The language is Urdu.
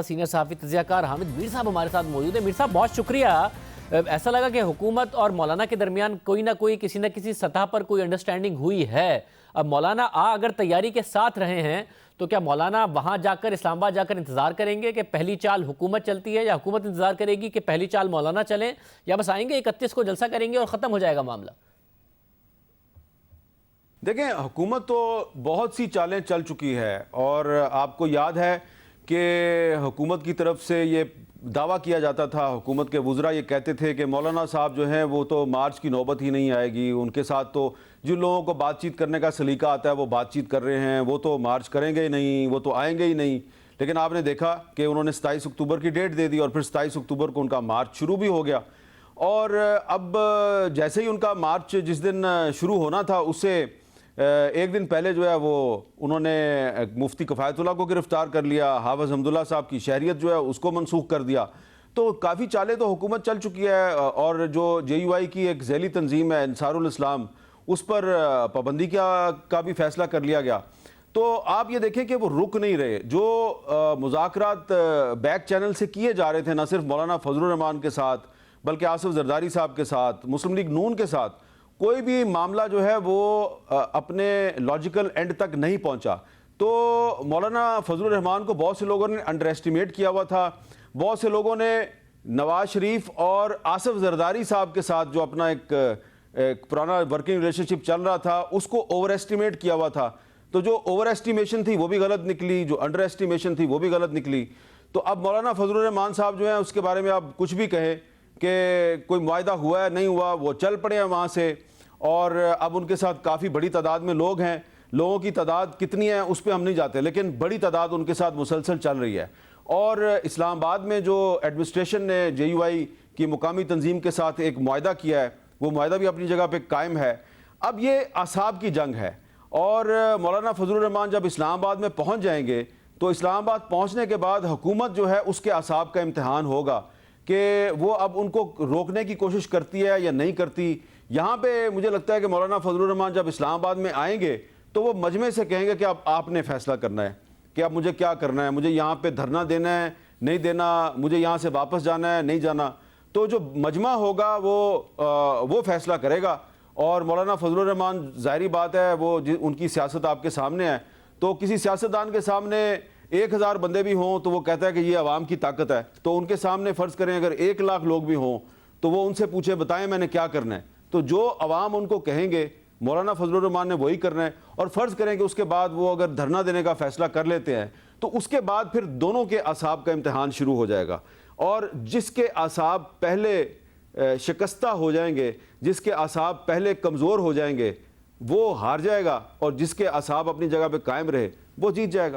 سینئر صحافی تجزیہ کار حامد میر صاحب ہمارے ساتھ موجود ہیں۔ میر صاحب بہت شکریہ۔ ایسا لگا کہ حکومت اور مولانا کے درمیان کوئی نہ کوئی کسی نہ کسی سطح پر کوئی انڈرسٹینڈنگ ہوئی ہے۔ اب مولانا اگر تیاری کے ساتھ رہے ہیں تو کیا مولانا وہاں جا کر اسلام آباد جا کر انتظار کریں گے کہ پہلی چال حکومت چلتی ہے، یا حکومت انتظار کرے گی کہ پہلی چال مولانا چلیں، یا بس آئیں گے 31 کو جلسہ کریں گے اور ختم ہو جائے گا معاملہ؟ دیکھیں، حکومت تو بہت سی چالیں چل چکی ہے، اور آپ کو یاد ہے کہ حکومت کی طرف سے یہ دعویٰ کیا جاتا تھا، حکومت کے وزراء یہ کہتے تھے کہ مولانا صاحب جو ہیں وہ تو مارچ کی نوبت ہی نہیں آئے گی، ان کے ساتھ تو جن لوگوں کو بات چیت کرنے کا سلیقہ آتا ہے وہ بات چیت کر رہے ہیں، وہ تو مارچ کریں گے ہی نہیں، وہ تو آئیں گے ہی نہیں۔ لیکن آپ نے دیکھا کہ انہوں نے 27 اکتوبر کی ڈیٹ دے دی، اور پھر 27 اکتوبر کو ان کا مارچ شروع بھی ہو گیا۔ اور اب جیسے ہی ان کا مارچ جس دن شروع ہونا تھا اس سے ایک دن پہلے جو ہے وہ انہوں نے مفتی کفایت اللہ کو گرفتار کر لیا، حافظ حمداللہ صاحب کی شہریت جو ہے اس کو منسوخ کر دیا۔ تو کافی چالیں تو حکومت چل چکی ہے، اور جو JUI کی ایک ذیلی تنظیم ہے انصار الاسلام، اس پر پابندی کا بھی فیصلہ کر لیا گیا۔ تو آپ یہ دیکھیں کہ وہ رک نہیں رہے، جو مذاکرات بیک چینل سے کیے جا رہے تھے، نہ صرف مولانا فضل الرحمان کے ساتھ بلکہ آصف زرداری صاحب کے ساتھ، مسلم لیگ نون کے ساتھ، کوئی بھی معاملہ جو ہے وہ اپنے لاجیکل اینڈ تک نہیں پہنچا۔ تو مولانا فضل الرحمان کو بہت سے لوگوں نے انڈر ایسٹیمیٹ کیا ہوا تھا، بہت سے لوگوں نے نواز شریف اور آصف زرداری صاحب کے ساتھ جو اپنا ایک پرانا ورکنگ ریلیشن شپ چل رہا تھا اس کو اوور ایسٹیمیٹ کیا ہوا تھا۔ تو جو اوور ایسٹیمیشن تھی وہ بھی غلط نکلی، جو انڈر ایسٹیمیشن تھی وہ بھی غلط نکلی۔ تو اب مولانا فضل الرحمان صاحب جو ہیں اس کے بارے میں آپ کچھ بھی کہیں کہ کوئی معاہدہ ہوا ہے نہیں ہوا، وہ چل پڑے ہیں وہاں سے، اور اب ان کے ساتھ کافی بڑی تعداد میں لوگ ہیں۔ لوگوں کی تعداد کتنی ہے اس پہ ہم نہیں جاتے، لیکن بڑی تعداد ان کے ساتھ مسلسل چل رہی ہے۔ اور اسلام آباد میں جو ایڈمنسٹریشن نے JUI کی مقامی تنظیم کے ساتھ ایک معاہدہ کیا ہے، وہ معاہدہ بھی اپنی جگہ پہ قائم ہے۔ اب یہ اعصاب کی جنگ ہے، اور مولانا فضل الرحمان جب اسلام آباد میں پہنچ جائیں گے تو اسلام آباد پہنچنے کے بعد حکومت جو ہے اس کے اعصاب کا امتحان ہوگا کہ وہ اب ان کو روکنے کی کوشش کرتی ہے یا نہیں کرتی۔ یہاں پہ مجھے لگتا ہے کہ مولانا فضل الرحمان جب اسلام آباد میں آئیں گے تو وہ مجمع سے کہیں گے کہ اب آپ نے فیصلہ کرنا ہے کہ اب مجھے کیا کرنا ہے، مجھے یہاں پہ دھرنا دینا ہے نہیں دینا، مجھے یہاں سے واپس جانا ہے نہیں جانا۔ تو جو مجمع ہوگا وہ فیصلہ کرے گا۔ اور مولانا فضل الرحمان ظاہری بات ہے وہ ان کی سیاست آپ کے سامنے ہے، تو کسی سیاستدان کے سامنے 1000 بندے بھی ہوں تو وہ کہتا ہے کہ یہ عوام کی طاقت ہے، تو ان کے سامنے فرض کریں اگر 1 لاکھ لوگ بھی ہوں تو وہ ان سے پوچھے بتائیں میں نے کیا کرنا ہے، تو جو عوام ان کو کہیں گے مولانا فضل الرحمان نے وہی کرنا ہے۔ اور فرض کریں کہ اس کے بعد وہ اگر دھرنا دینے کا فیصلہ کر لیتے ہیں تو اس کے بعد پھر دونوں کے اعصاب کا امتحان شروع ہو جائے گا، اور جس کے اعصاب پہلے شکستہ ہو جائیں گے، جس کے اعصاب پہلے کمزور ہو جائیں گے وہ ہار جائے گا، اور جس کے اعصاب اپنی جگہ پہ قائم رہے وہ جیت جائے گا۔